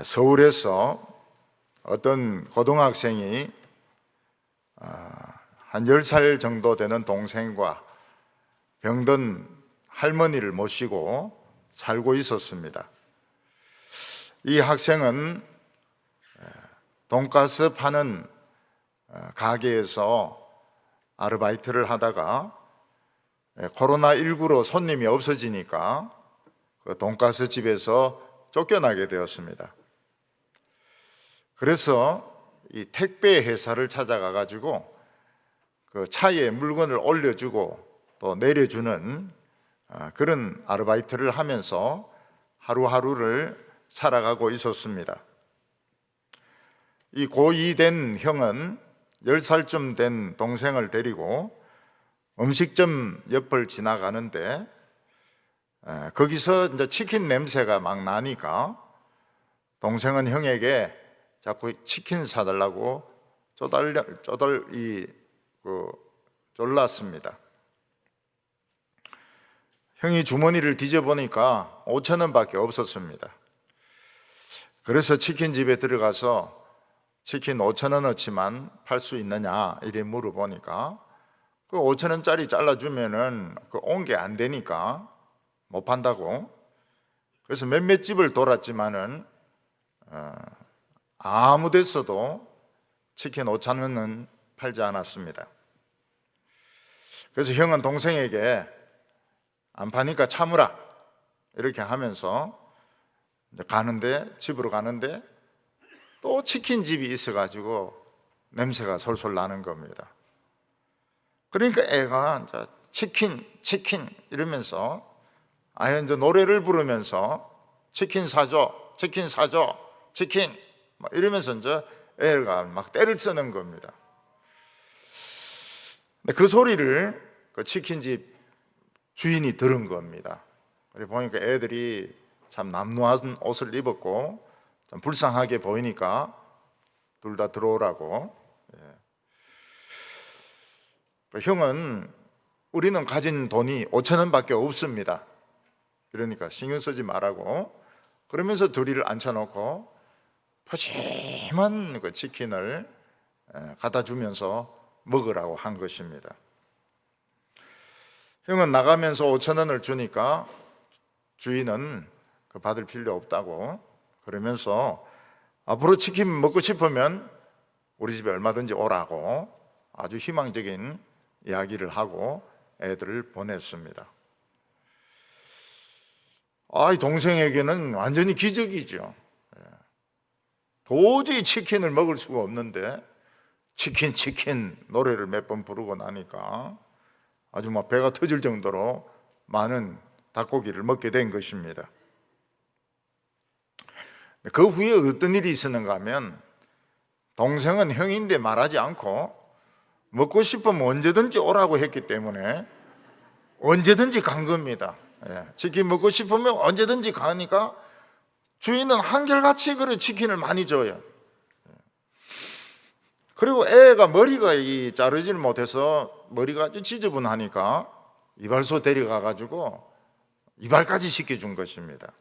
서울에서 어떤 고등학생이 한 10살 정도 되는 동생과 병든 할머니를 모시고 살고 있었습니다. 이 학생은 돈가스 파는 가게에서 아르바이트를 하다가 코로나19로 손님이 없어지니까 그 돈가스 집에서 쫓겨나게 되었습니다. 그래서 이 택배 회사를 찾아가 가지고 그 차에 물건을 올려주고 또 내려주는 그런 아르바이트를 하면서 하루하루를 살아가고 있었습니다. 이 고2 된 형은 10살쯤 된 동생을 데리고 음식점 옆을 지나가는데 거기서 이제 치킨 냄새가 막 나니까 동생은 형에게 자꾸 치킨 사달라고 졸랐습니다. 형이 주머니를 뒤져보니까 5천 원밖에 없었습니다. 그래서 치킨집에 들어가서 치킨 5천 원어치만 팔 수 있느냐 이래 물어보니까 그 5천 원짜리 잘라주면은 온 게 안 되니까 못 판다고. 그래서 몇몇 집을 돌았지만은 아무 데서도 치킨 5천 원은 팔지 않았습니다. 그래서 형은 동생에게 안 파니까 참으라 이렇게 하면서 집으로 가는데 또 치킨집이 있어가지고 냄새가 솔솔 나는 겁니다. 그러니까 애가 이제 치킨 이러면서 이제 노래를 부르면서 치킨 사줘 치킨 막 이러면서 이제 애가 막 떼를 쓰는 겁니다. 근데 그 소리를 그 치킨집 주인이 들은 겁니다. 그래 보니까 애들이 참 남루한 옷을 입었고 좀 불쌍하게 보이니까 둘 다 들어오라고. 형은 우리는 가진 돈이 5천 원밖에 없습니다. 그러니까 신경 쓰지 말라고. 그러면서 둘이를 앉혀놓고 푸짐한 그 치킨을 갖다 주면서 먹으라고 한 것입니다. 형은 나가면서 5천 원을 주니까 주인은 받을 필요 없다고 그러면서 앞으로 치킨 먹고 싶으면 우리 집에 얼마든지 오라고 아주 희망적인 이야기를 하고 애들을 보냈습니다. 이 동생에게는 완전히 기적이죠. 도저히 치킨을 먹을 수가 없는데 치킨 노래를 몇 번 부르고 나니까 아주 막 배가 터질 정도로 많은 닭고기를 먹게 된 것입니다. 그 후에 어떤 일이 있었는가 하면 동생은 형인데 말하지 않고 먹고 싶으면 언제든지 오라고 했기 때문에 언제든지 간 겁니다. 치킨 먹고 싶으면 언제든지 가니까 주인은 한결같이 그래 치킨을 많이 줘요. 그리고 애가 머리가 자르지를 못해서 머리가 아주 지저분하니까 이발소 데려가 가지고 이발까지 시켜준 것입니다.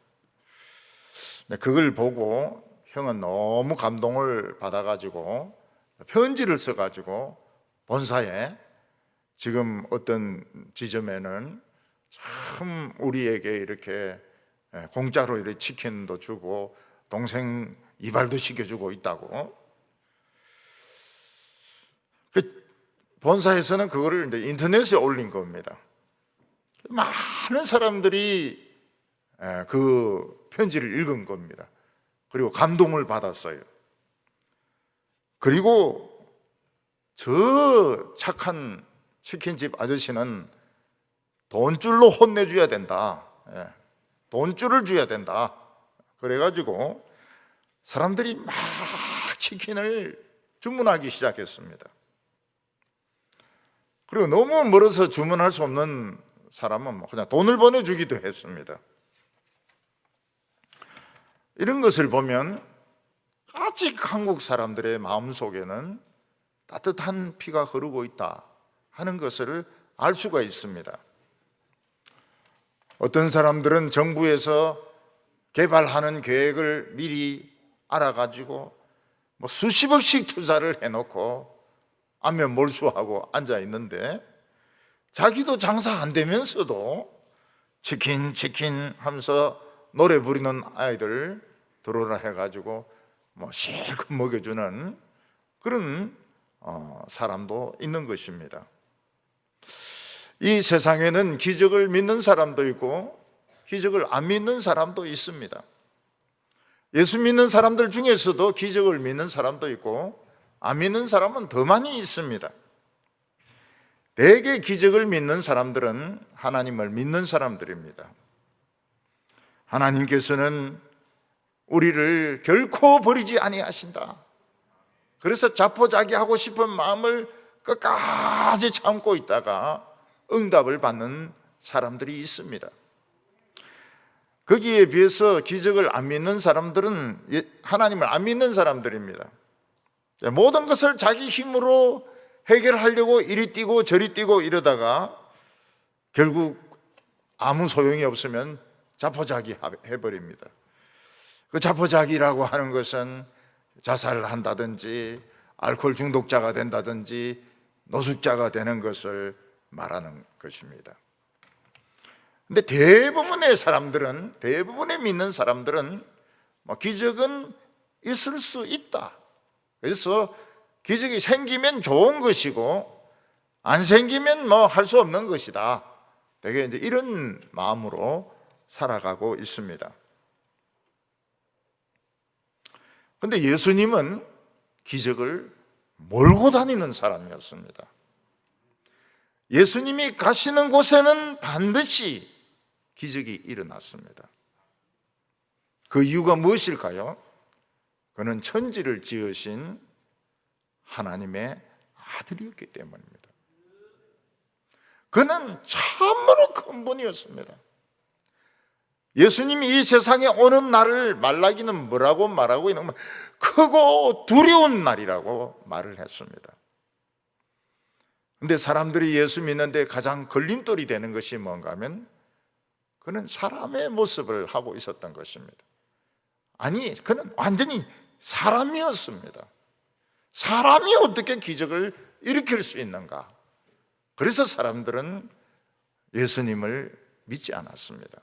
그걸 보고 형은 너무 감동을 받아가지고 편지를 써가지고 본사에 지금 어떤 지점에는 참 우리에게 이렇게 공짜로 이렇게 치킨도 주고 동생 이발도 시켜주고 있다고. 그 본사에서는 그거를 이제 인터넷에 올린 겁니다. 많은 사람들이 그 편지를 읽은 겁니다. 그리고 감동을 받았어요. 그리고 저 착한 치킨집 아저씨는 돈줄로 혼내줘야 된다. 돈줄을 줘야 된다. 그래가지고 사람들이 막 치킨을 주문하기 시작했습니다. 그리고 너무 멀어서 주문할 수 없는 사람은 그냥 돈을 보내주기도 했습니다. 이런 것을 보면 아직 한국 사람들의 마음속에는 따뜻한 피가 흐르고 있다 하는 것을 알 수가 있습니다. 어떤 사람들은 정부에서 개발하는 계획을 미리 알아가지고 뭐 수십억씩 투자를 해놓고 안면 몰수하고 앉아 있는데, 자기도 장사 안 되면서도 치킨 하면서 노래 부리는 아이들 들어오라 해가지고 뭐 실컷 먹여주는 그런 사람도 있는 것입니다. 이 세상에는 기적을 믿는 사람도 있고 기적을 안 믿는 사람도 있습니다. 예수 믿는 사람들 중에서도 기적을 믿는 사람도 있고 안 믿는 사람은 더 많이 있습니다. 대개 기적을 믿는 사람들은 하나님을 믿는 사람들입니다. 하나님께서는 우리를 결코 버리지 아니하신다. 그래서 자포자기하고 싶은 마음을 끝까지 참고 있다가 응답을 받는 사람들이 있습니다. 거기에 비해서 기적을 안 믿는 사람들은 하나님을 안 믿는 사람들입니다. 모든 것을 자기 힘으로 해결하려고 이리 뛰고 저리 뛰고 이러다가 결국 아무 소용이 없으면 자포자기 해버립니다. 그 자포자기라고 하는 것은 자살을 한다든지 알코올 중독자가 된다든지 노숙자가 되는 것을 말하는 것입니다. 근데 대부분의 사람들은, 대부분의 믿는 사람들은 기적은 있을 수 있다. 그래서 기적이 생기면 좋은 것이고 안 생기면 할 수 없는 것이다. 되게 이제 이런 마음으로 살아가고 있습니다. 근데 예수님은 기적을 몰고 다니는 사람이었습니다. 예수님이 가시는 곳에는 반드시 기적이 일어났습니다. 그 이유가 무엇일까요? 그는 천지를 지으신 하나님의 아들이었기 때문입니다. 그는 참으로 큰 분이었습니다. 예수님이 이 세상에 오는 날을 말라기는 뭐라고 말하고 있는, 크고 두려운 날이라고 말을 했습니다. 그런데 사람들이 예수 믿는데 가장 걸림돌이 되는 것이 뭔가 하면 그는 사람의 모습을 하고 있었던 것입니다. 아니, 그는 완전히 사람이었습니다. 사람이 어떻게 기적을 일으킬 수 있는가? 그래서 사람들은 예수님을 믿지 않았습니다.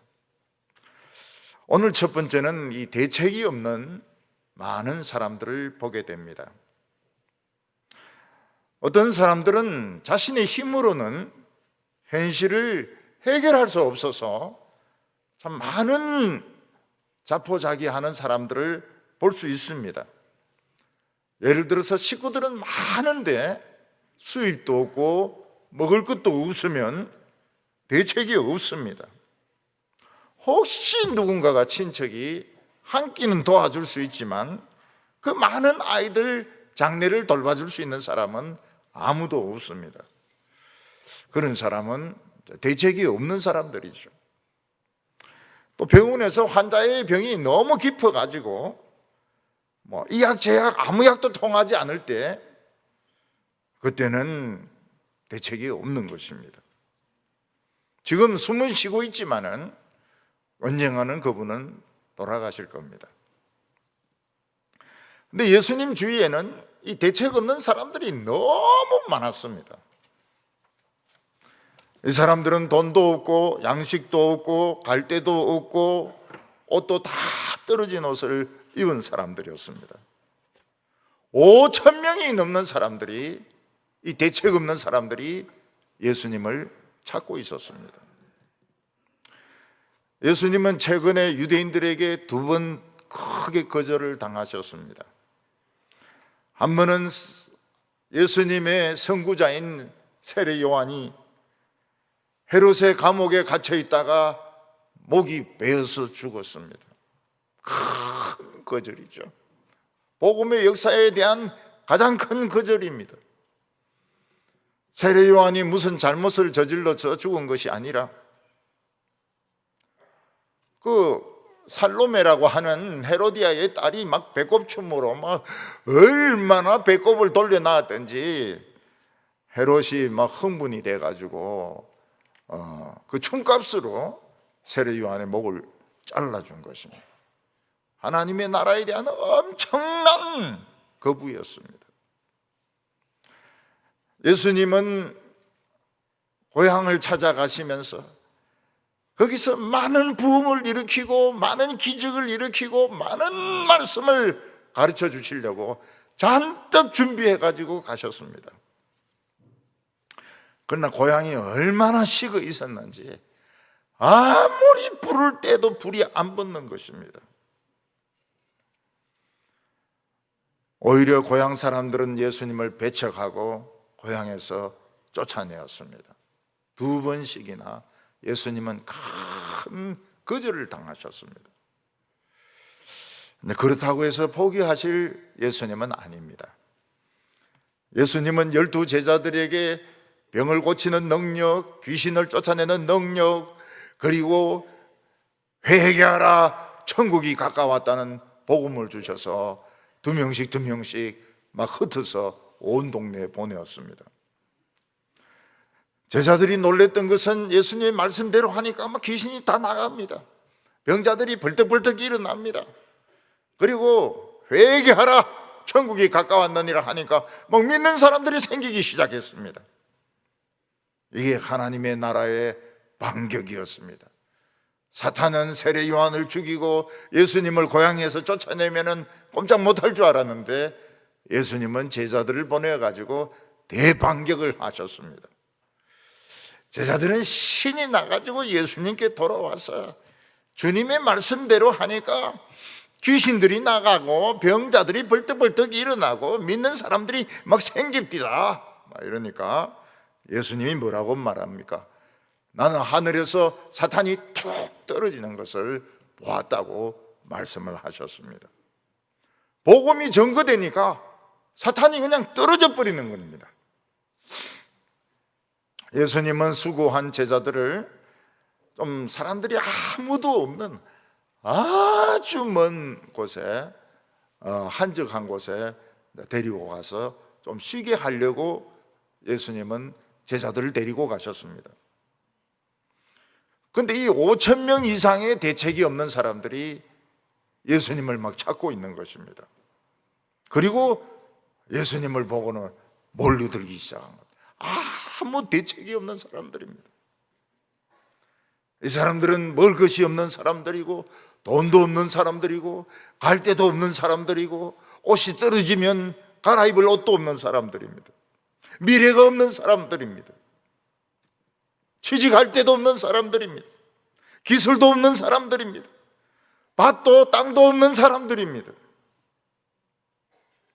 오늘 첫 번째는 이 대책이 없는 많은 사람들을 보게 됩니다. 어떤 사람들은 자신의 힘으로는 현실을 해결할 수 없어서 참 많은 자포자기하는 사람들을 볼 수 있습니다. 예를 들어서 식구들은 많은데 수입도 없고 먹을 것도 없으면 대책이 없습니다. 혹시 누군가가 친척이 한 끼는 도와줄 수 있지만 그 많은 아이들 장례를 돌봐줄 수 있는 사람은 아무도 없습니다. 그런 사람은 대책이 없는 사람들이죠. 또 병원에서 환자의 병이 너무 깊어가지고 이 약 저 약 아무 약도 통하지 않을 때 그때는 대책이 없는 것입니다. 지금 숨은 쉬고 있지만은 언젠가는 그분은 돌아가실 겁니다. 근데 예수님 주위에는 이 대책 없는 사람들이 너무 많았습니다. 이 사람들은 돈도 없고 양식도 없고 갈 데도 없고 옷도 다 떨어진 옷을 입은 사람들이었습니다. 5,000명이 넘는 사람들이, 이 대책 없는 사람들이 예수님을 찾고 있었습니다. 예수님은 최근에 유대인들에게 2번 크게 거절을 당하셨습니다. 한 번은 예수님의 선구자인 세례 요한이 헤롯의 감옥에 갇혀 있다가 목이 베어서 죽었습니다. 큰 거절이죠. 복음의 역사에 대한 가장 큰 거절입니다. 세례 요한이 무슨 잘못을 저질러서 죽은 것이 아니라 그 살로메라고 하는 헤로디아의 딸이 막 배꼽춤으로 막 얼마나 배꼽을 돌려놨든지 헤롯이 막 흥분이 돼가지고 그 춤값으로 세례 요한의 목을 잘라준 것입니다. 하나님의 나라에 대한 엄청난 거부였습니다. 예수님은 고향을 찾아가시면서 거기서 많은 부흥을 일으키고 많은 기적을 일으키고 많은 말씀을 가르쳐 주시려고 잔뜩 준비해 가지고 가셨습니다. 그러나 고향이 얼마나 식어 있었는지 아무리 부를 때도 불이 안 붙는 것입니다. 오히려 고향 사람들은 예수님을 배척하고 고향에서 쫓아내었습니다. 2번씩이나 예수님은 큰 거절을 당하셨습니다. 그렇다고 해서 포기하실 예수님은 아닙니다. 예수님은 12 제자들에게 병을 고치는 능력, 귀신을 쫓아내는 능력, 그리고 회개하라, 천국이 가까웠다는 복음을 주셔서 2명씩 막 흩어서 온 동네에 보내었습니다. 제자들이 놀랬던 것은 예수님의 말씀대로 하니까 막 귀신이 다 나갑니다. 병자들이 벌떡벌떡 일어납니다. 그리고 회개하라, 천국이 가까웠느니라 하니까 막 믿는 사람들이 생기기 시작했습니다. 이게 하나님의 나라의 반격이었습니다. 사탄은 세례 요한을 죽이고 예수님을 고향에서 쫓아내면은 꼼짝 못할 줄 알았는데 예수님은 제자들을 보내가지고 대반격을 하셨습니다. 제자들은 신이 나가지고 예수님께 돌아와서 주님의 말씀대로 하니까 귀신들이 나가고 병자들이 벌떡벌떡 일어나고 믿는 사람들이 막 생깁디다 이러니까 예수님이 뭐라고 말합니까? 나는 하늘에서 사탄이 툭 떨어지는 것을 보았다고 말씀을 하셨습니다. 복음이 전거되니까 사탄이 그냥 떨어져 버리는 겁니다. 예수님은 수고한 제자들을 좀 사람들이 아무도 없는 아주 먼 곳에 한적한 곳에 데리고 가서 좀 쉬게 하려고 예수님은 제자들을 데리고 가셨습니다. 그런데 이 5,000명 이상의 대책이 없는 사람들이 예수님을 막 찾고 있는 것입니다. 그리고 예수님을 보고는 몰려들기 시작한 것. 아무 대책이 없는 사람들입니다. 이 사람들은 먹을 것이 없는 사람들이고 돈도 없는 사람들이고 갈 데도 없는 사람들이고 옷이 떨어지면 갈아입을 옷도 없는 사람들입니다. 미래가 없는 사람들입니다. 취직할 데도 없는 사람들입니다. 기술도 없는 사람들입니다. 밭도 땅도 없는 사람들입니다.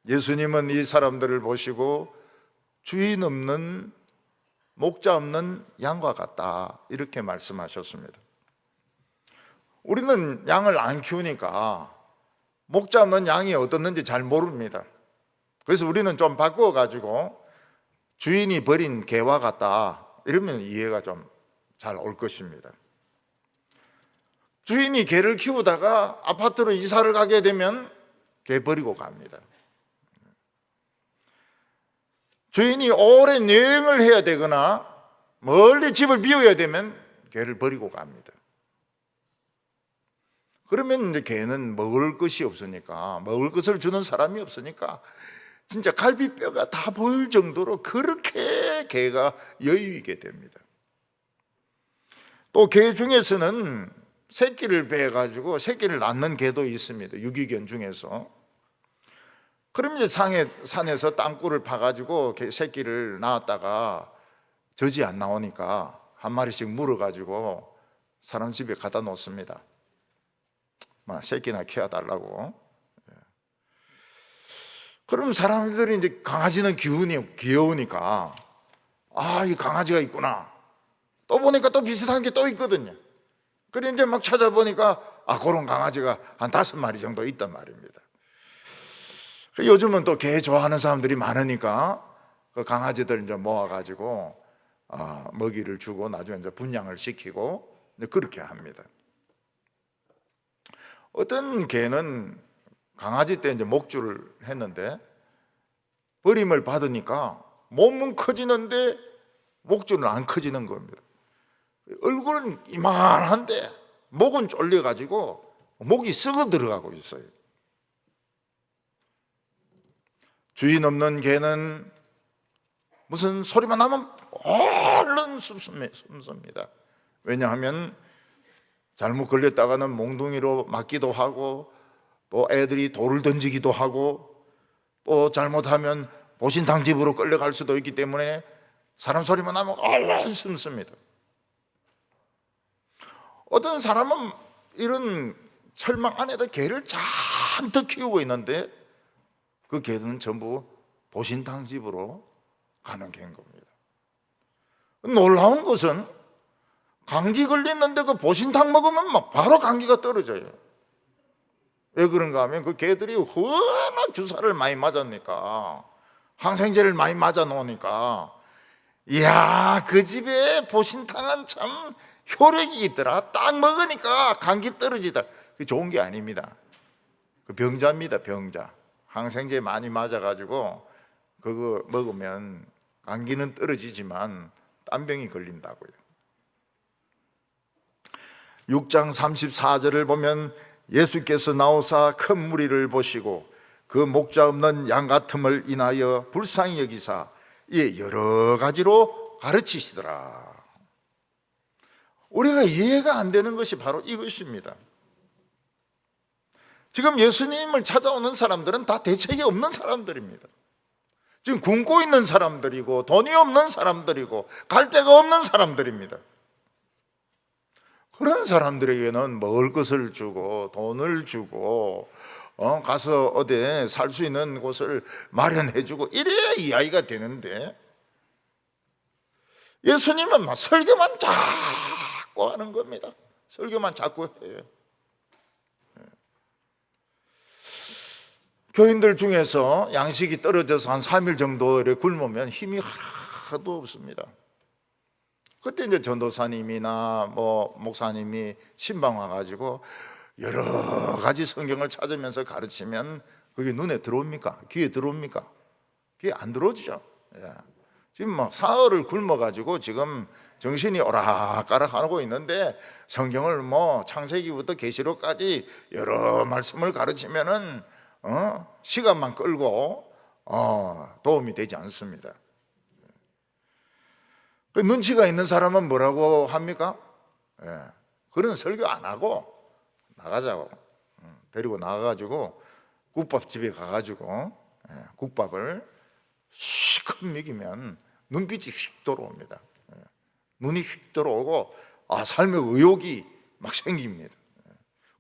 예수님은 이 사람들을 보시고 주인 없는 목자 없는 양과 같다 이렇게 말씀하셨습니다. 우리는 양을 안 키우니까 목자 없는 양이 어떻는지 잘 모릅니다. 그래서 우리는 좀 바꾸어가지고 주인이 버린 개와 같다 이러면 이해가 좀 잘 올 것입니다. 주인이 개를 키우다가 아파트로 이사를 가게 되면 개 버리고 갑니다. 주인이 오래 여행을 해야 되거나 멀리 집을 비워야 되면 개를 버리고 갑니다. 그러면 이제 개는 먹을 것이 없으니까, 먹을 것을 주는 사람이 없으니까 진짜 갈비뼈가 다 보일 정도로 그렇게 개가 여유 있게 됩니다. 또 개 중에서는 새끼를 베어가지고 새끼를 낳는 개도 있습니다. 유기견 중에서. 그럼 이제 산에서 땅굴을 파가지고 새끼를 낳았다가 젖이 안 나오니까 한 마리씩 물어가지고 사람 집에 갖다 놓습니다. 새끼나 키워달라고. 그럼 사람들이 이제 강아지는 귀여우니까 이 강아지가 있구나. 또 보니까 또 비슷한 게 또 있거든요. 그래 이제 막 찾아보니까 그런 강아지가 한 5마리 정도 있단 말입니다. 요즘은 또 개 좋아하는 사람들이 많으니까 그 강아지들 이제 모아가지고 먹이를 주고 나중에 이제 분양을 시키고 그렇게 합니다. 어떤 개는 강아지 때 이제 목줄을 했는데 버림을 받으니까 몸은 커지는데 목줄은 안 커지는 겁니다. 얼굴은 이만한데 목은 쫄려가지고 목이 썩어 들어가고 있어요. 주인 없는 개는 무슨 소리만 나면 얼른 숨습니다. 왜냐하면 잘못 걸렸다가는 몽둥이로 맞기도 하고, 또 애들이 돌을 던지기도 하고, 또 잘못하면 보신탕집으로 끌려갈 수도 있기 때문에 사람 소리만 나면 얼른 숨습니다. 어떤 사람은 이런 철망 안에다 개를 잔뜩 키우고 있는데 그 개는 전부 보신탕집으로 가는 개인 겁니다. 놀라운 것은 감기 걸렸는데 그 보신탕 먹으면 막 바로 감기가 떨어져요. 왜 그런가 하면 그 개들이 워낙 주사를 많이 맞았니까, 항생제를 많이 맞아 놓으니까, 이야, 그 집에 보신탕은 참 효력이 있더라. 딱 먹으니까 감기 떨어지다. 그게 좋은 게 아닙니다. 그 병자입니다, 병자. 항생제 많이 맞아가지고 그거 먹으면 감기는 떨어지지만 땀병이 걸린다고요. 6장 34절을 보면 예수께서 나오사 큰 무리를 보시고 그 목자 없는 양 같음을 인하여 불쌍히 여기사 이에 여러 가지로 가르치시더라. 우리가 이해가 안 되는 것이 바로 이것입니다. 지금 예수님을 찾아오는 사람들은 다 대책이 없는 사람들입니다. 지금 굶고 있는 사람들이고 돈이 없는 사람들이고 갈 데가 없는 사람들입니다. 그런 사람들에게는 먹을 것을 주고 돈을 주고 가서 어디 살 수 있는 곳을 마련해 주고 이래야 이야기가 되는데, 예수님은 막 설교만 자꾸 하는 겁니다. 설교만 자꾸 해요. 교인들 중에서 양식이 떨어져서 한 3일 정도 이렇게 굶으면 힘이 하나도 없습니다. 그때 이제 전도사님이나 목사님이 신방 와가지고 여러 가지 성경을 찾으면서 가르치면 그게 눈에 들어옵니까? 귀에 들어옵니까? 귀에 안 들어오죠. 예. 지금 막 사흘을 굶어가지고 지금 정신이 오락가락 하고 있는데 성경을 창세기부터 계시록까지 여러 말씀을 가르치면은 시간만 끌고 도움이 되지 않습니다. 그 눈치가 있는 사람은 뭐라고 합니까? 그런 설교 안 하고 나가자고, 데리고 나가가지고 국밥집에 가가지고 국밥을 실컷 먹이면 눈빛이 휙 돌아옵니다. 눈이 휙 돌아오고 삶의 의욕이 막 생깁니다.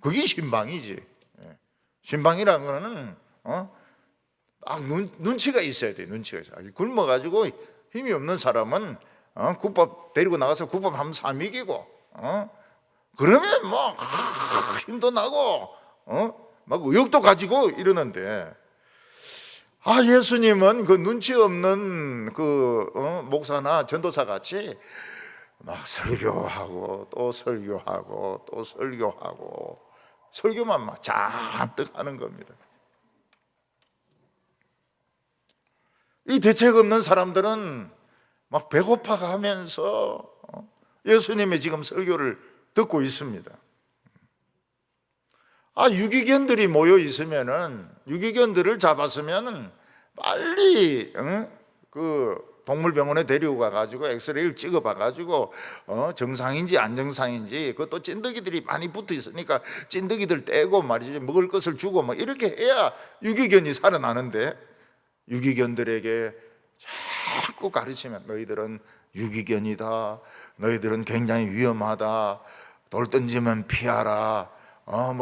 그게 신방이지. 신방이라는 거는 눈치가 있어야 돼. 눈치가 있어야 돼. 굶어가지고 힘이 없는 사람은 국밥 데리고 나가서 국밥 한번 사 먹이고 그러면 힘도 나고 막 의욕도 가지고 이러는데, 예수님은 그 눈치 없는 목사나 전도사 같이 막 설교하고 또 설교하고 또 설교하고 설교만 막 잔뜩 하는 겁니다. 이 대책 없는 사람들은 막 배고파가면서 예수님의 지금 설교를 듣고 있습니다. 유기견들이 모여 있으면은, 유기견들을 잡았으면은 빨리 그 동물병원에 데리고 가가지고 엑스레이를 찍어봐가지고 정상인지 안 정상인지, 그것도 찐득이들이 많이 붙어 있으니까 찐득이들 떼고 말이지, 먹을 것을 주고 뭐 이렇게 해야 유기견이 살아나는데, 유기견들에게 자꾸 가르치면 너희들은 유기견이다, 너희들은 굉장히 위험하다, 돌 던지면 피하라,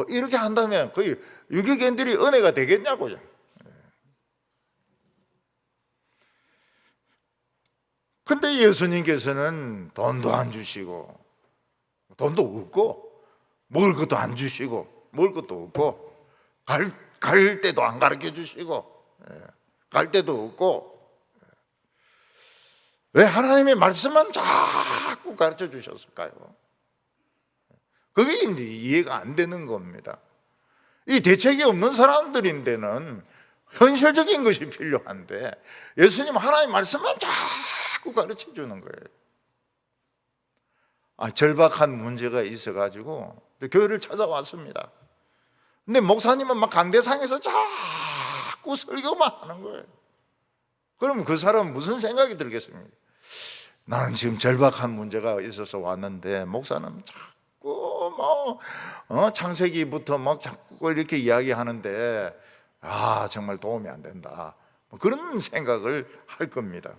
이렇게 한다면 거의 유기견들이 은혜가 되겠냐고요. 근데 예수님께서는 돈도 안 주시고 돈도 없고 먹을 것도 안 주시고 먹을 것도 없고 갈 때도 안 가르쳐 주시고 갈 때도 없고, 왜 하나님의 말씀만 자꾸 가르쳐 주셨을까요? 그게 이제 이해가 안 되는 겁니다. 이 대책이 없는 사람들인데는 현실적인 것이 필요한데 예수님 하나님의 말씀만 자꾸 가르쳐 주는 거예요. 절박한 문제가 있어가지고 교회를 찾아왔습니다. 근데 목사님은 막 강대상에서 자꾸 설교만 하는 거예요. 그러면 그 사람은 무슨 생각이 들겠습니까? 나는 지금 절박한 문제가 있어서 왔는데 목사는 자꾸 창세기부터 막 자꾸 이렇게 이야기하는데 정말 도움이 안 된다. 그런 생각을 할 겁니다.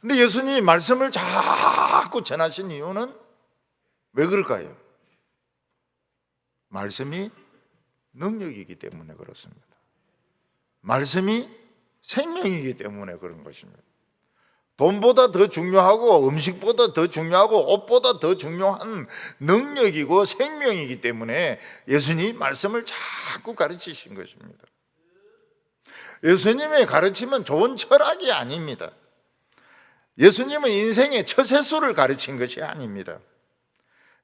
근데 예수님이 말씀을 자꾸 전하신 이유는 왜 그럴까요? 말씀이 능력이기 때문에 그렇습니다. 말씀이 생명이기 때문에 그런 것입니다. 돈보다 더 중요하고 음식보다 더 중요하고 옷보다 더 중요한 능력이고 생명이기 때문에 예수님이 말씀을 자꾸 가르치신 것입니다. 예수님의 가르침은 좋은 철학이 아닙니다. 예수님은 인생의 처세술을 가르친 것이 아닙니다.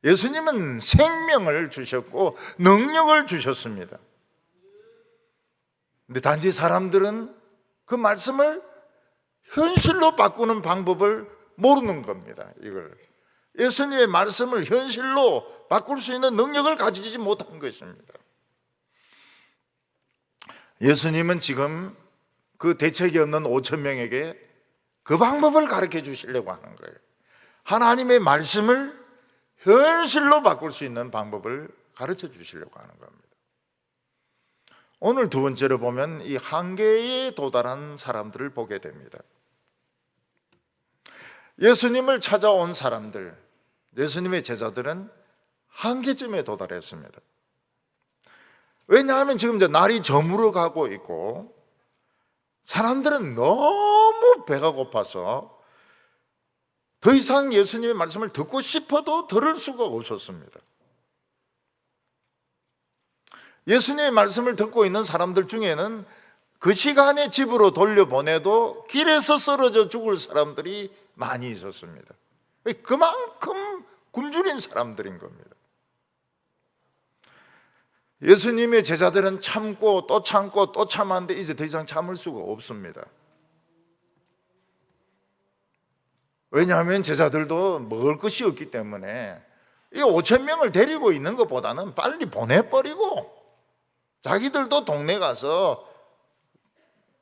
예수님은 생명을 주셨고 능력을 주셨습니다. 근데 단지 사람들은 그 말씀을 현실로 바꾸는 방법을 모르는 겁니다. 이걸 예수님의 말씀을 현실로 바꿀 수 있는 능력을 가지지 못한 것입니다. 예수님은 지금 그 대책이 없는 5천 명에게 그 방법을 가르쳐 주시려고 하는 거예요. 하나님의 말씀을 현실로 바꿀 수 있는 방법을 가르쳐 주시려고 하는 겁니다. 오늘 두 번째로 보면 이 한계에 도달한 사람들을 보게 됩니다. 예수님을 찾아온 사람들, 예수님의 제자들은 한계점에 도달했습니다. 왜냐하면 지금 이제 날이 저물어 가고 있고 사람들은 너무 배가 고파서 더 이상 예수님의 말씀을 듣고 싶어도 들을 수가 없었습니다. 예수님의 말씀을 듣고 있는 사람들 중에는 그 시간에 집으로 돌려보내도 길에서 쓰러져 죽을 사람들이 많이 있었습니다. 그만큼 굶주린 사람들인 겁니다. 예수님의 제자들은 참고 또 참고 또 참았는데 이제 더 이상 참을 수가 없습니다. 왜냐하면 제자들도 먹을 것이 없기 때문에 이 5천 명을 데리고 있는 것보다는 빨리 보내버리고 자기들도 동네 가서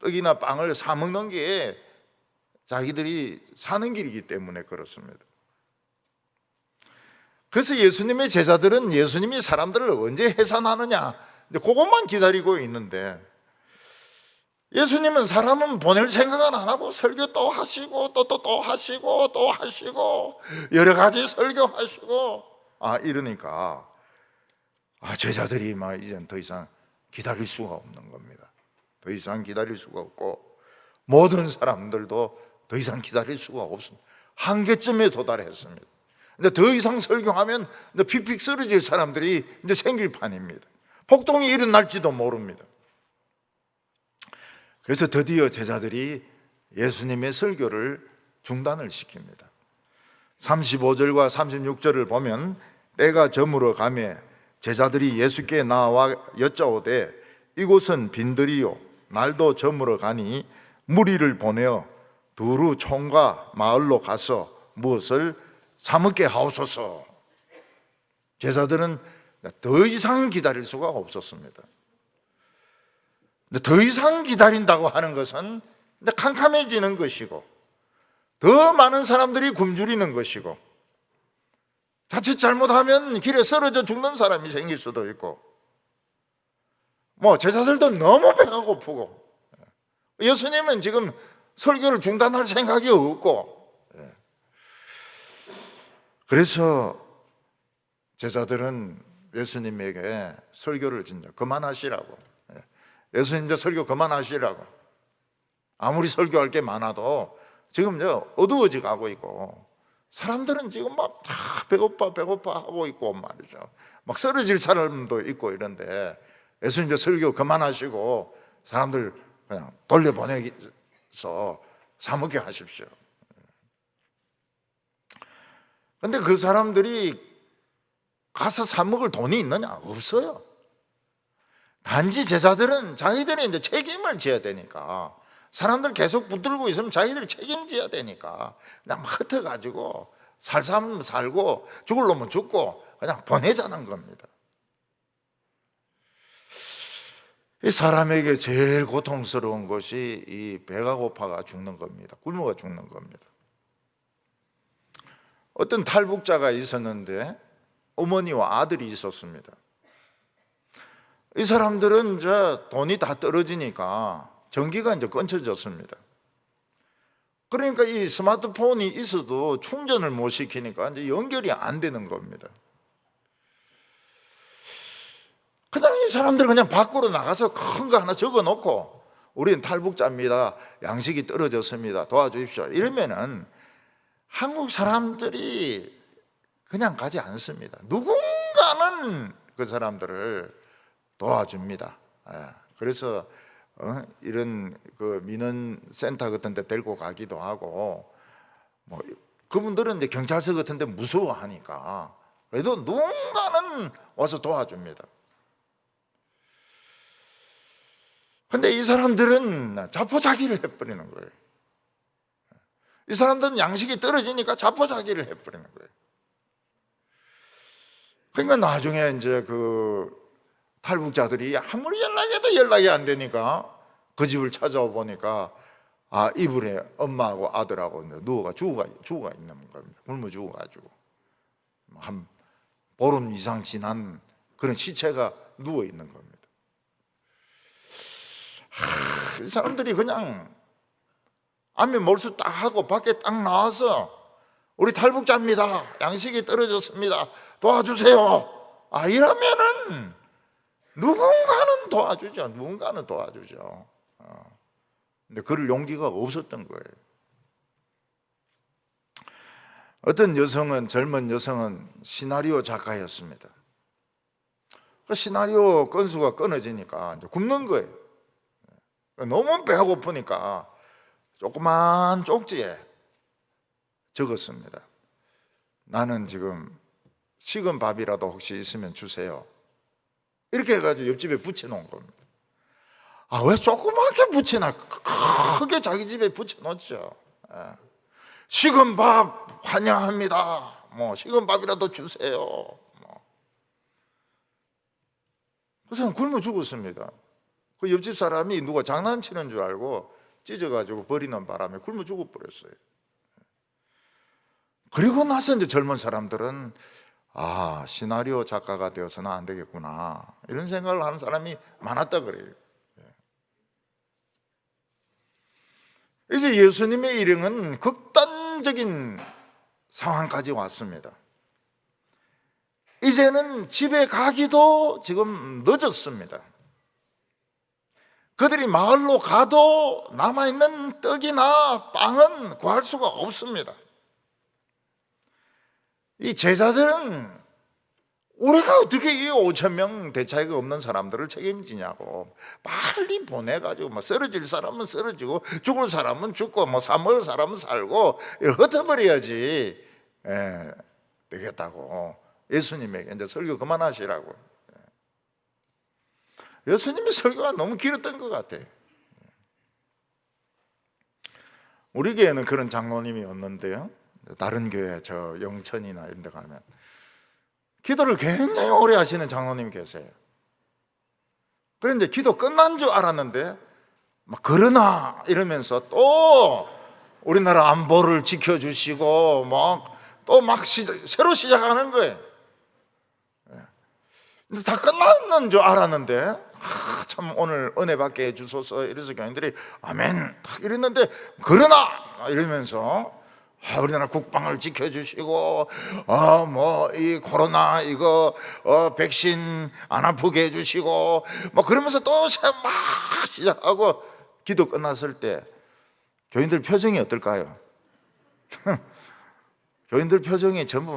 떡이나 빵을 사 먹는 게 자기들이 사는 길이기 때문에 그렇습니다. 그래서 예수님의 제자들은 예수님이 사람들을 언제 해산하느냐 그것만 기다리고 있는데 예수님은 사람은 보낼 생각은 안 하고 설교 또 하시고 또 하시고 또 하시고 여러 가지 설교하시고 이러니까 제자들이 막 이젠 더 이상 기다릴 수가 없는 겁니다. 더 이상 기다릴 수가 없고 모든 사람들도 더 이상 기다릴 수가 없습니다. 한계점에 도달했습니다. 근데 더 이상 설교하면 픽픽 쓰러질 사람들이 이제 생길 판입니다. 폭동이 일어날지도 모릅니다. 그래서 드디어 제자들이 예수님의 설교를 중단을 시킵니다. 35절과 36절을 보면 때가 저물어 가매 제자들이 예수께 나와 여짜오되 이곳은 빈들이요 날도 저물어 가니 무리를 보내어 두루 총과 마을로 가서 무엇을 사 먹게 하옵소서. 제자들은 더 이상 기다릴 수가 없었습니다. 더 이상 기다린다고 하는 것은 캄캄해지는 것이고 더 많은 사람들이 굶주리는 것이고 자칫 잘못하면 길에 쓰러져 죽는 사람이 생길 수도 있고 제자들도 너무 배가 고프고 예수님은 지금 설교를 중단할 생각이 없고 그래서 제자들은 예수님에게 설교를 진짜 그만하시라고 예수님 이제 설교 그만하시라고 아무리 설교할 게 많아도 지금 이제 어두워져 가고 있고 사람들은 지금 막 다 배고파 하고 있고 말이죠. 막 쓰러질 사람도 있고 이런데 예수님 이제 설교 그만하시고 사람들 그냥 돌려보내서 사 먹게 하십시오. 근데 그 사람들이 가서 사 먹을 돈이 있느냐? 없어요. 단지 제자들은 자기들이 이제 책임을 져야 되니까 사람들 계속 붙들고 있으면 자기들이 책임져야 되니까 그냥 흩어가지고 살 사람은 살고 죽을 놈은 죽고 그냥 보내자는 겁니다. 이 사람에게 제일 고통스러운 것이 이 배가 고파가 죽는 겁니다. 굶어가 죽는 겁니다. 어떤 탈북자가 있었는데 어머니와 아들이 있었습니다. 이 사람들은 이제 돈이 다 떨어지니까 전기가 이제 끊쳐졌습니다. 그러니까 이 스마트폰이 있어도 충전을 못 시키니까 이제 연결이 안 되는 겁니다. 그냥 이 사람들 그냥 밖으로 나가서 큰 거 하나 적어 놓고 우리는 탈북자입니다. 양식이 떨어졌습니다. 도와주십시오. 이러면은 한국 사람들이 그냥 가지 않습니다. 누군가는 그 사람들을 도와줍니다. 그래서 이런 그 민원센터 같은 데 데리고 가기도 하고, 뭐 그분들은 이제 경찰서 같은 데 무서워하니까 그래도 누군가는 와서 도와줍니다. 근데 이 사람들은 자포자기를 해버리는 거예요. 이 사람들은 양식이 떨어지니까 자포자기를 해버리는 거예요. 그러니까 나중에 이제 그 탈북자들이 아무리 연락해도 연락이 안 되니까 그 집을 찾아와 보니까 이불에 엄마하고 아들하고 누워가 죽어가 있는 겁니다. 굶어 죽어가지고 한 보름 이상 지난 그런 시체가 누워 있는 겁니다. 이 사람들이 그냥 안면 몰수 딱 하고 밖에 딱 나와서 우리 탈북자입니다. 양식이 떨어졌습니다. 도와주세요. 이러면은 누군가는 도와주죠. 누군가는 도와주죠. 근데 그럴 용기가 없었던 거예요. 어떤 여성은, 젊은 여성은 시나리오 작가였습니다. 그 시나리오 건수가 끊어지니까 이제 굶는 거예요. 너무 배가 고프니까 조그만 쪽지에 적었습니다. 나는 지금 식은 밥이라도 혹시 있으면 주세요. 이렇게 해가지고 옆집에 붙여놓은 겁니다. 왜 조그맣게 붙여놔? 크게 자기 집에 붙여놓죠. 식은 밥 환영합니다. 식은 밥이라도 주세요. 그 사람 굶어 죽었습니다. 그 옆집 사람이 누가 장난치는 줄 알고 찢어가지고 버리는 바람에 굶어 죽어버렸어요. 그리고 나서 이제 젊은 사람들은 시나리오 작가가 되어서는 안 되겠구나 이런 생각을 하는 사람이 많았다 그래요. 이제 예수님의 일행은 극단적인 상황까지 왔습니다. 이제는 집에 가기도 지금 늦었습니다. 그들이 마을로 가도 남아있는 떡이나 빵은 구할 수가 없습니다. 이 제자들은 우리가 어떻게 이 5,000명 대차이가 없는 사람들을 책임지냐고 빨리 보내가지고 쓰러질 사람은 쓰러지고 죽을 사람은 죽고 사 먹을 사람은 살고 흩어버려야지 되겠다고 예수님에게 이제 설교 그만하시라고. 예수님의 설교가 너무 길었던 것 같아요. 우리 교회는 그런 장로님이 없는데요. 다른 교회 저 영천이나 이런 데 가면 기도를 굉장히 오래 하시는 장로님 계세요. 그런데 기도 끝난 줄 알았는데 그러나 이러면서 또 우리나라 안보를 지켜주시고 새로 시작하는 거예요. 근데 다 끝났는 줄 알았는데 참 오늘 은혜 받게 해주소서 이래서 교인들이 아멘 이랬는데 그러나 이러면서 우리나라 국방을 지켜주시고 이 코로나 이거 백신 안 아프게 해주시고 그러면서 또 막 시작하고 기도 끝났을 때 교인들 표정이 어떨까요? 교인들 표정이 전부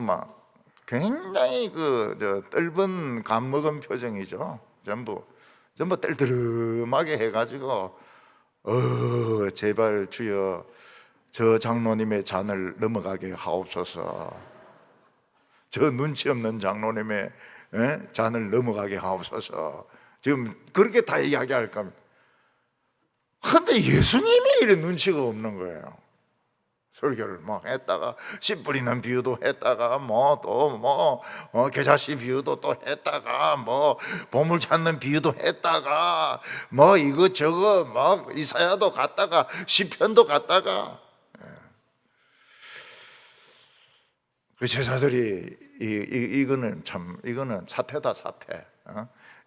굉장히 떫은 감 먹은 표정이죠. 전부 뜰뜨름하게 해가지고 제발 주여 저 장로님의 잔을 넘어가게 하옵소서. 저 눈치 없는 장로님의 잔을 넘어가게 하옵소서. 지금 그렇게 다 이야기할 겁니다. 그런데 예수님이 이런 눈치가 없는 거예요. 설교를 막 했다가 씨 뿌리는 비유도 했다가 계자씨 비유도 또 했다가 보물 찾는 비유도 했다가 이것저것 막 이사야도 갔다가 시편도 갔다가. 그 제자들이 이거는 사태다 사태.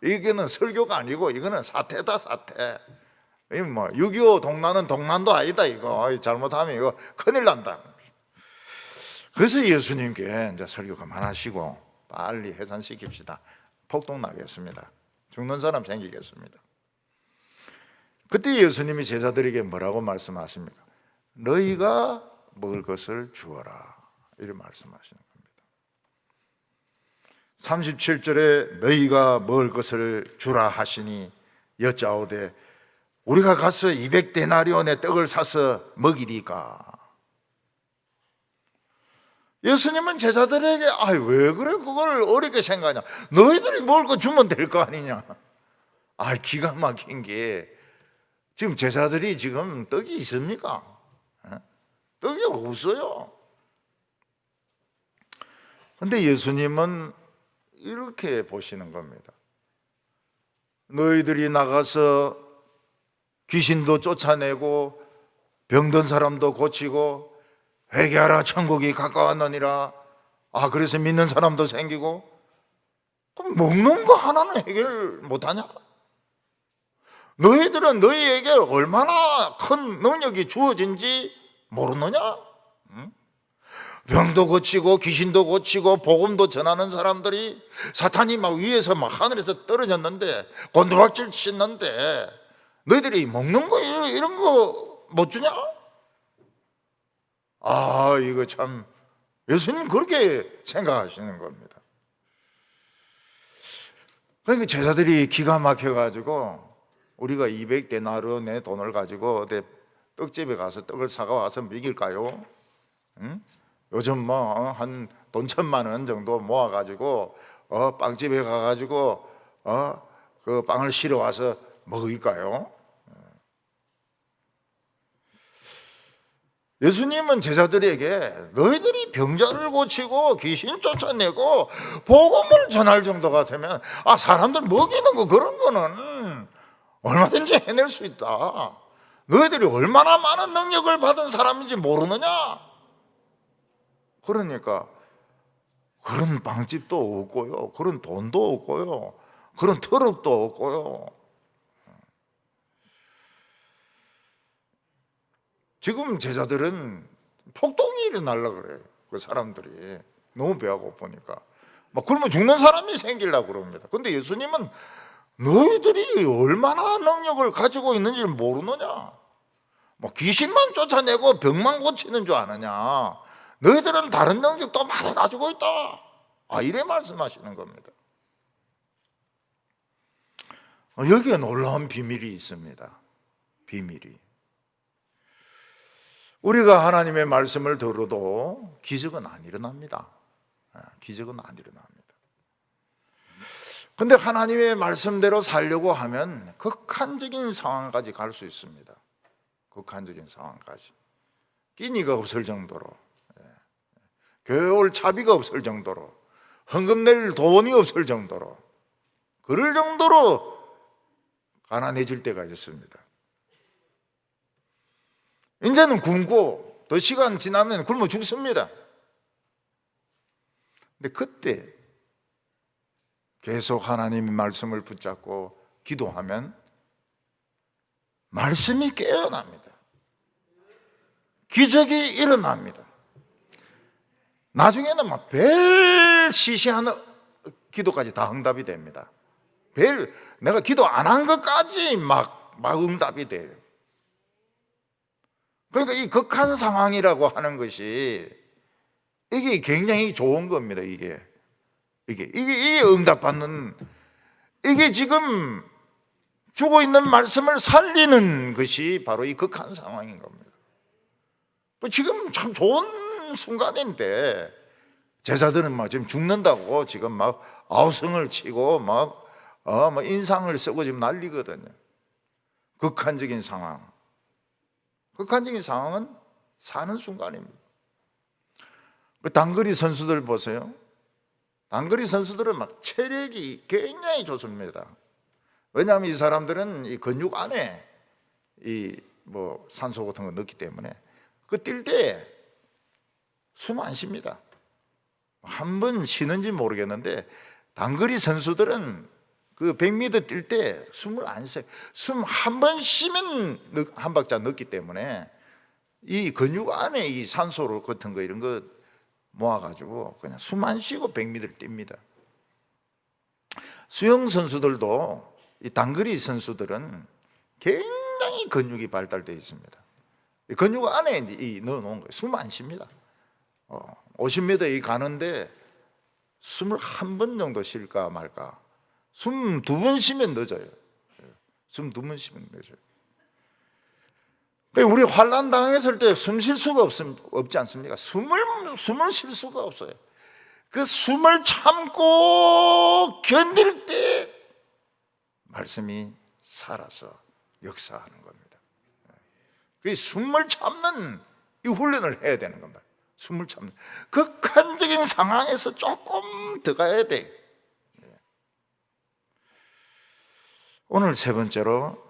이거는 설교가 아니고 이거는 사태다 사태. 6.25 동란은 동란도 아니다. 이거 잘못하면 이거 큰일 난다. 그래서 예수님께 이제 설교 그만하시고 빨리 해산시킵시다. 폭동 나겠습니다. 죽는 사람 생기겠습니다. 그때 예수님이 제자들에게 뭐라고 말씀하십니까? 너희가 먹을 것을 주어라, 이렇게 말씀하시는 겁니다. 37절에 너희가 먹을 것을 주라 하시니 여짜오되 우리가 가서 200데나리온의 떡을 사서 먹이리까? 예수님은 제자들에게 왜 그래 그걸 어렵게 생각하냐? 너희들이 먹을 거 주면 될 거 아니냐? 기가 막힌 게 지금 제자들이 지금 떡이 있습니까? 떡이 없어요. 근데 예수님은 이렇게 보시는 겁니다. 너희들이 나가서 귀신도 쫓아내고 병든 사람도 고치고 회개하라 천국이 가까웠느니라. 그래서 믿는 사람도 생기고. 그럼 먹는 거 하나는 해결 못하냐? 너희들은 너희에게 얼마나 큰 능력이 주어진지 모르느냐? 병도 고치고 귀신도 고치고 복음도 전하는 사람들이 사탄이 막 위에서 막 하늘에서 떨어졌는데 곤두박질 씻는데 너희들이 먹는 거 이런 거 못 주냐? 이거 참 예수님 그렇게 생각하시는 겁니다. 그러니까 제자들이 기가 막혀가지고 우리가 200데나리온의 돈을 가지고 어디 떡집에 가서 떡을 사가 와서 먹일까요? 요즘 한 돈 1,000만 원 정도 모아가지고 빵집에 가가지고 그 빵을 실어 와서 먹을까요? 예수님은 제자들에게 너희들이 병자를 고치고 귀신 쫓아내고 복음을 전할 정도가 되면 사람들 먹이는 거 그런 거는 얼마든지 해낼 수 있다. 너희들이 얼마나 많은 능력을 받은 사람인지 모르느냐? 그러니까 그런 빵집도 없고요, 그런 돈도 없고요, 그런 트럭도 없고요. 지금 제자들은 폭동이 일어나려고 그래요. 그 사람들이 너무 배가 고프니까 그러면 죽는 사람이 생기려고 그럽니다. 근데 예수님은 너희들이 얼마나 능력을 가지고 있는지 모르느냐? 귀신만 쫓아내고 병만 고치는 줄 아느냐? 너희들은 다른 능력도 많이 가지고 있다. 이래 말씀하시는 겁니다. 여기에 놀라운 비밀이 있습니다. 비밀이. 우리가 하나님의 말씀을 들어도 기적은 안 일어납니다. 기적은 안 일어납니다. 근데 하나님의 말씀대로 살려고 하면 극한적인 상황까지 갈 수 있습니다. 극한적인 상황까지. 끼니가 없을 정도로, 교회 올 차비가 없을 정도로, 헌금 낼 돈이 없을 정도로, 그럴 정도로 가난해질 때가 있습니다. 이제는 굶고 더 시간 지나면 굶어 죽습니다. 근데 그때 계속 하나님의 말씀을 붙잡고 기도하면 말씀이 깨어납니다. 기적이 일어납니다. 나중에는 별 시시한 기도까지 다 응답이 됩니다. 내가 기도 안 한 것까지 막 응답이 돼요. 그러니까 이 극한 상황이라고 하는 것이 이게 굉장히 좋은 겁니다. 이게 응답받는, 이게 지금 주고 있는 말씀을 살리는 것이 바로 이 극한 상황인 겁니다. 지금 참 좋은 순간인데 제자들은 지금 죽는다고 지금 아우성을 치고 인상을 쓰고 지금 난리거든요. 극한적인 상황. 극한적인 상황은 사는 순간입니다. 단거리 선수들 보세요. 단거리 선수들은 막 체력이 굉장히 좋습니다. 왜냐하면 이 사람들은 이 근육 안에 이 뭐 산소 같은 거 넣기 때문에 그 뛸 때 숨 안 쉽니다. 한 번 쉬는지 모르겠는데 단거리 선수들은 그 100m 뛸 때 숨을 안 쉬어요. 숨 한 번 쉬면 한 박자 넣기 때문에 이 근육 안에 이 산소 같은 거 이런 거 모아가지고 그냥 숨 안 쉬고 100m를 뜁니다. 수영 선수들도 이 단거리 선수들은 굉장히 근육이 발달되어 있습니다. 이 근육 안에 이 넣어놓은 거예요. 숨 안 쉽니다. 50m 가는데 숨을 한 번 정도 쉴까 말까. 숨 2번 쉬면 늦어요. 숨 2번 쉬면 늦어요. 우리 환난 당했을 때 숨 쉴 수가 없지 않습니까? 숨을 쉴 수가 없어요. 그 숨을 참고 견딜 때 말씀이 살아서 역사하는 겁니다. 그 숨을 참는 이 훈련을 해야 되는 겁니다. 숨을 참는 극한적인 상황에서 조금 더 가야 돼. 오늘 세 번째로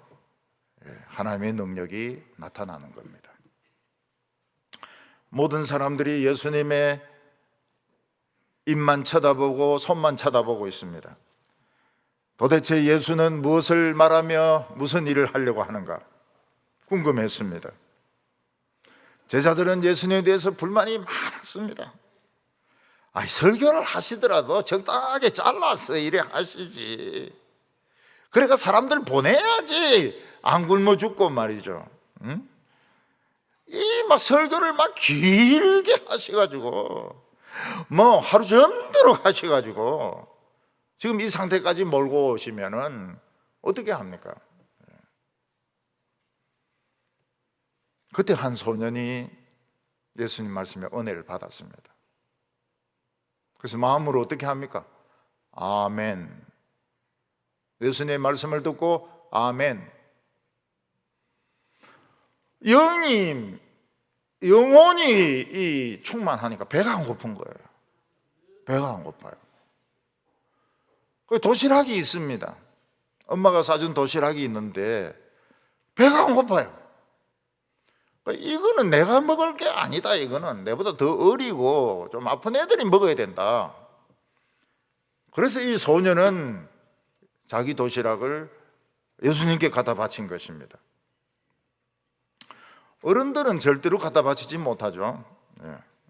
하나님의 능력이 나타나는 겁니다. 모든 사람들이 예수님의 입만 쳐다보고 손만 쳐다보고 있습니다. 도대체 예수는 무엇을 말하며 무슨 일을 하려고 하는가 궁금했습니다. 제자들은 예수님에 대해서 불만이 많았습니다. 설교를 하시더라도 적당하게 잘라서 이래 하시지. 그러니까 사람들 보내야지 안 굶어 죽고 말이죠. 응? 이 막 설교를 막 길게 하셔가지고 하루 종도록 하셔가지고 지금 이 상태까지 몰고 오시면은 어떻게 합니까? 그때 한 소년이 예수님 말씀에 은혜를 받았습니다. 그래서 마음으로 어떻게 합니까? 아멘. 예수님의 말씀을 듣고 아멘. 영혼이 충만하니까 배가 안 고픈 거예요. 배가 안 고파요. 도시락이 있습니다. 엄마가 사준 도시락이 있는데 배가 안 고파요. 이거는 내가 먹을 게 아니다. 이거는 내보다 더 어리고 좀 아픈 애들이 먹어야 된다. 그래서 이 소년은 자기 도시락을 예수님께 갖다 바친 것입니다. 어른들은 절대로 갖다 바치지 못하죠.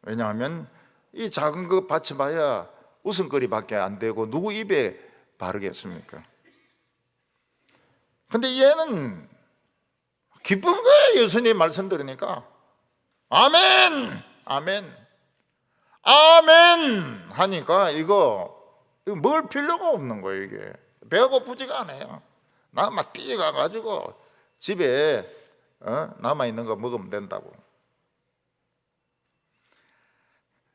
왜냐하면 이 작은 거 바쳐봐야 웃음거리밖에 안 되고 누구 입에 바르겠습니까? 근데 얘는 기쁜 거예요. 예수님 말씀 들으니까 아멘, 아멘, 아멘 하니까 이거 먹을 필요가 없는 거예요. 이게 배가 고프지가 않아요. 나 막 뛰어가가지고 집에 남아있는 거 먹으면 된다고.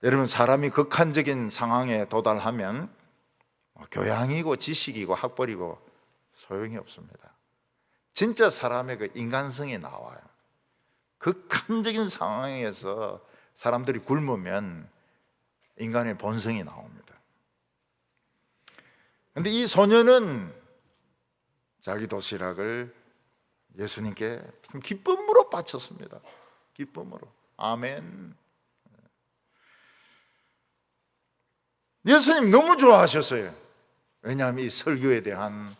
여러분, 사람이 극한적인 상황에 도달하면 교양이고 지식이고 학벌이고 소용이 없습니다. 진짜 사람의 그 인간성이 나와요. 극한적인 상황에서 사람들이 굶으면 인간의 본성이 나옵니다. 그런데 이 소년은 자기 도시락을 예수님께 기쁨으로 바쳤습니다. 기쁨으로. 아멘. 예수님 너무 좋아하셨어요. 왜냐하면 이 설교에 대한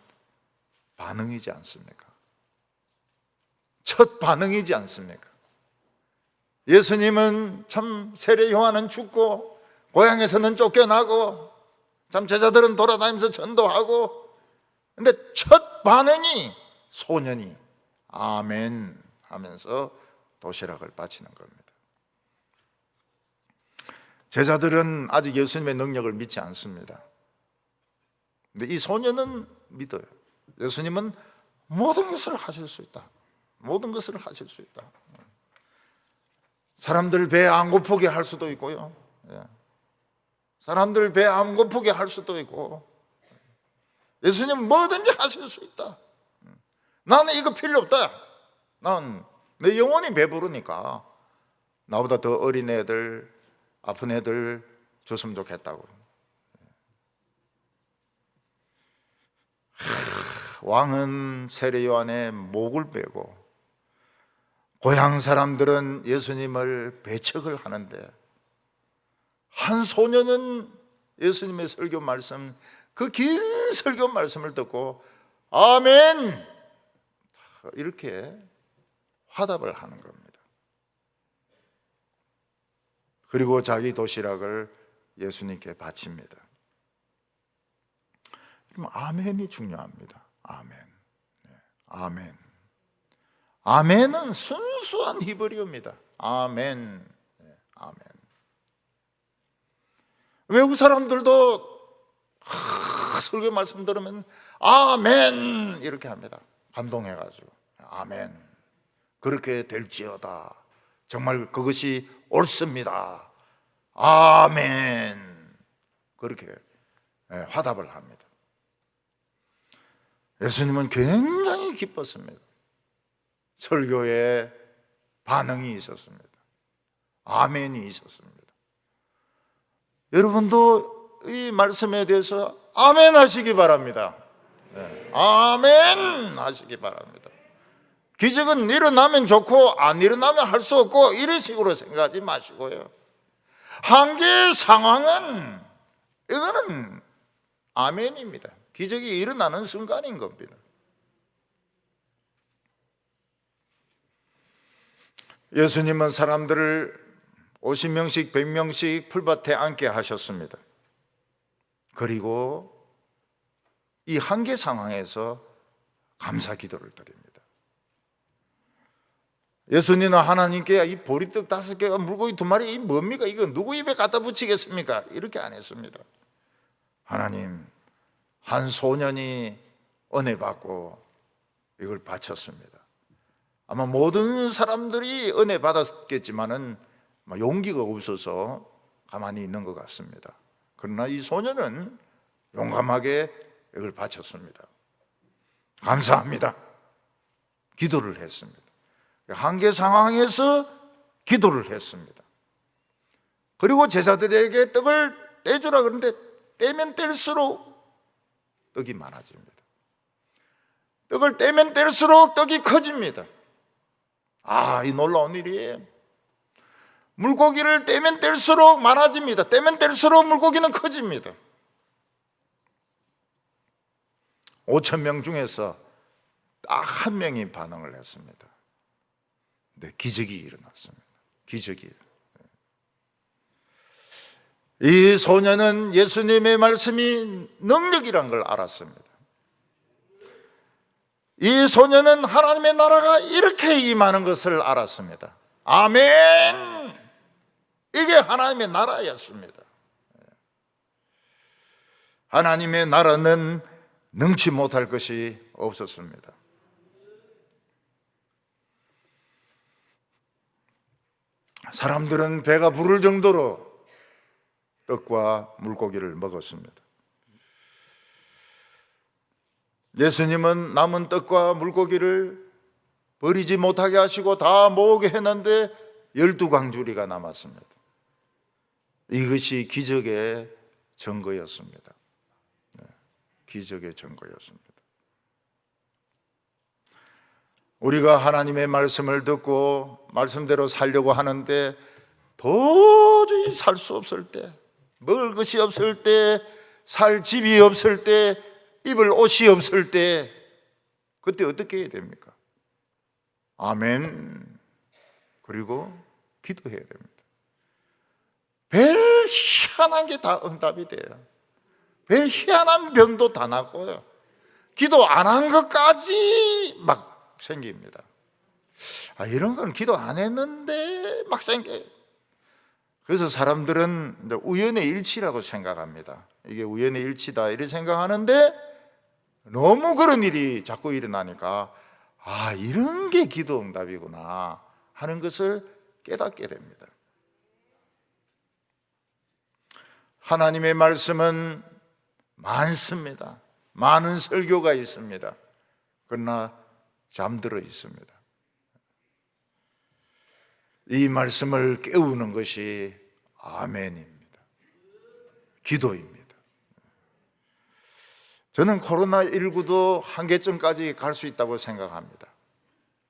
반응이지 않습니까? 첫 반응이지 않습니까? 예수님은 참 세례 요한은 죽고 고향에서는 쫓겨나고 참 제자들은 돌아다니면서 전도하고, 근데 첫 반응이 소년이 아멘 하면서 도시락을 바치는 겁니다. 제자들은 아직 예수님의 능력을 믿지 않습니다. 근데 이 소년은 믿어요. 예수님은 모든 것을 하실 수 있다. 모든 것을 하실 수 있다. 사람들 배 안 고프게 할 수도 있고요. 사람들 배 안 고프게 할 수도 있고, 예수님 뭐든지 하실 수 있다. 나는 이거 필요 없다. 난 내 영혼이 배부르니까 나보다 더 어린 애들, 아픈 애들 줬으면 좋겠다고. 왕은 세례 요한의 목을 베고 고향 사람들은 예수님을 배척을 하는데 한 소년은 예수님의 설교 말씀, 그 긴 설교 말씀을 듣고 아멘 이렇게 화답을 하는 겁니다. 그리고 자기 도시락을 예수님께 바칩니다. 그럼 아멘이 중요합니다. 아멘. 아멘. 아멘은 순수한 히브리어입니다. 아멘. 아멘. 외국 사람들도 설교 말씀 들으면 아멘 이렇게 합니다. 감동해가지고 아멘. 그렇게 될지어다. 정말 그것이 옳습니다. 아멘. 그렇게 화답을 합니다. 예수님은 굉장히 기뻤습니다. 설교에 반응이 있었습니다. 아멘이 있었습니다. 여러분도 이 말씀에 대해서 아멘 하시기 바랍니다. 아멘 하시기 바랍니다. 기적은 일어나면 좋고 안 일어나면 할 수 없고 이런 식으로 생각하지 마시고요. 한계 상황은 이거는 아멘입니다. 기적이 일어나는 순간인 겁니다. 예수님은 사람들을 50명씩 100명씩 풀밭에 앉게 하셨습니다. 그리고 이 한계 상황에서 감사 기도를 드립니다. 예수님은 하나님께 이 보리떡 5개와 물고기 2마리 이 뭡니까? 이거 누구 입에 갖다 붙이겠습니까? 이렇게 안 했습니다. 하나님, 한 소년이 은혜 받고 이걸 바쳤습니다. 아마 모든 사람들이 은혜 받았겠지만은 용기가 없어서 가만히 있는 것 같습니다. 그러나 이 소년은 용감하게 이걸 바쳤습니다. 감사합니다. 기도를 했습니다. 한계 상황에서 기도를 했습니다. 그리고 제자들에게 떡을 떼주라 그러는데 떼면 뗄수록 떡이 많아집니다. 떡을 떼면 뗄수록 떡이 커집니다. 이 놀라운 일이에요. 물고기를 떼면 뗄수록 많아집니다. 떼면 뗄수록 물고기는 커집니다. 5,000명 중에서 딱 한 명이 반응을 했습니다. 네, 기적이 일어났습니다. 기적이에요. 이 소년은 예수님의 말씀이 능력이란 걸 알았습니다. 이 소년은 하나님의 나라가 이렇게 임하는 것을 알았습니다. 아멘! 이게 하나님의 나라였습니다. 하나님의 나라는 능치 못할 것이 없었습니다. 사람들은 배가 부를 정도로 떡과 물고기를 먹었습니다. 예수님은 남은 떡과 물고기를 버리지 못하게 하시고 다 모으게 했는데 12광주리가 남았습니다. 이것이 기적의 증거였습니다. 기적의 증거였습니다. 우리가 하나님의 말씀을 듣고 말씀대로 살려고 하는데 도저히 살 수 없을 때, 먹을 것이 없을 때, 살 집이 없을 때, 입을 옷이 없을 때, 그때 어떻게 해야 됩니까? 아멘. 그리고 기도해야 됩니다. 별 희한한 게 다 응답이 돼요. 별 희한한 병도 다 낫고요. 기도 안 한 것까지 막 생깁니다. 이런 건 기도 안 했는데 막 생겨요. 그래서 사람들은 우연의 일치라고 생각합니다. 이게 우연의 일치다 이렇게 생각하는데 너무 그런 일이 자꾸 일어나니까 이런 게 기도 응답이구나 하는 것을 깨닫게 됩니다. 하나님의 말씀은 많습니다. 많은 설교가 있습니다. 그러나 잠들어 있습니다. 이 말씀을 깨우는 것이 아멘입니다. 기도입니다. 저는 코로나19도 한계점까지 갈 수 있다고 생각합니다.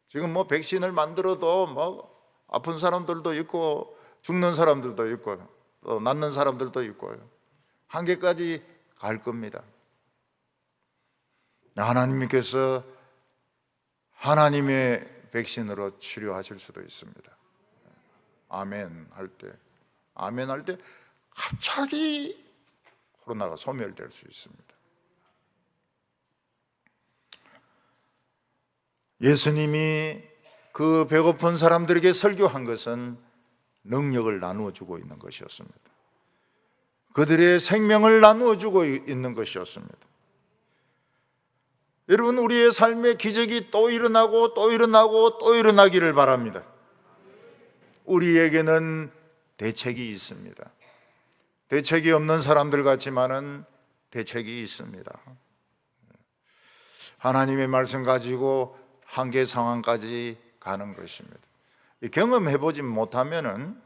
지금 백신을 만들어도 아픈 사람들도 있고 죽는 사람들도 있고 또 낫는 사람들도 있고요. 한계까지 갈 겁니다. 하나님께서 하나님의 백신으로 치료하실 수도 있습니다. 아멘 할 때 갑자기 코로나가 소멸될 수 있습니다. 예수님이 그 배고픈 사람들에게 설교한 것은 능력을 나누어 주고 있는 것이었습니다. 그들의 생명을 나누어 주고 있는 것이었습니다. 여러분, 우리의 삶에 기적이 또 일어나고 또 일어나고 또 일어나기를 바랍니다. 우리에게는 대책이 있습니다. 대책이 없는 사람들 같지만은 대책이 있습니다. 하나님의 말씀 가지고 한계 상황까지 가는 것입니다. 경험해보지 못하면은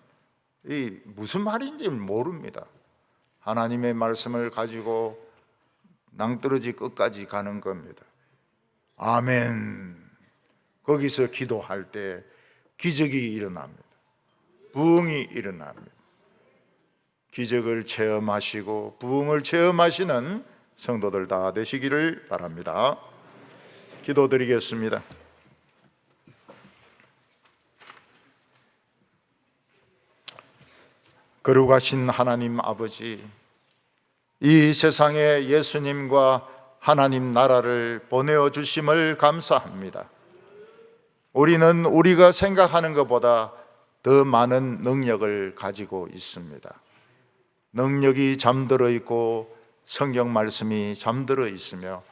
이 무슨 말인지 모릅니다. 하나님의 말씀을 가지고 낭떠러지 끝까지 가는 겁니다. 아멘. 거기서 기도할 때 기적이 일어납니다. 부흥이 일어납니다. 기적을 체험하시고 부흥을 체험하시는 성도들 다 되시기를 바랍니다. 기도드리겠습니다. 거룩하신 하나님 아버지, 이 세상에 예수님과 하나님 나라를 보내어 주심을 감사합니다. 우리는 우리가 생각하는 것보다 더 많은 능력을 가지고 있습니다. 능력이 잠들어 있고 성경 말씀이 잠들어 있으며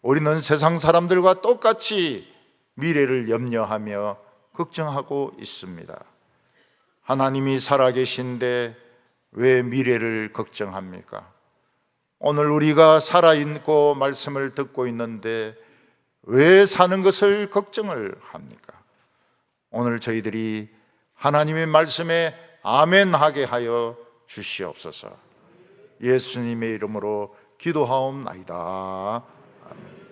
우리는 세상 사람들과 똑같이 미래를 염려하며 걱정하고 있습니다. 하나님이 살아계신데 왜 미래를 걱정합니까? 오늘 우리가 살아있고 말씀을 듣고 있는데 왜 사는 것을 걱정을 합니까? 오늘 저희들이 하나님의 말씀에 아멘하게 하여 주시옵소서. 예수님의 이름으로 기도하옵나이다. 아멘.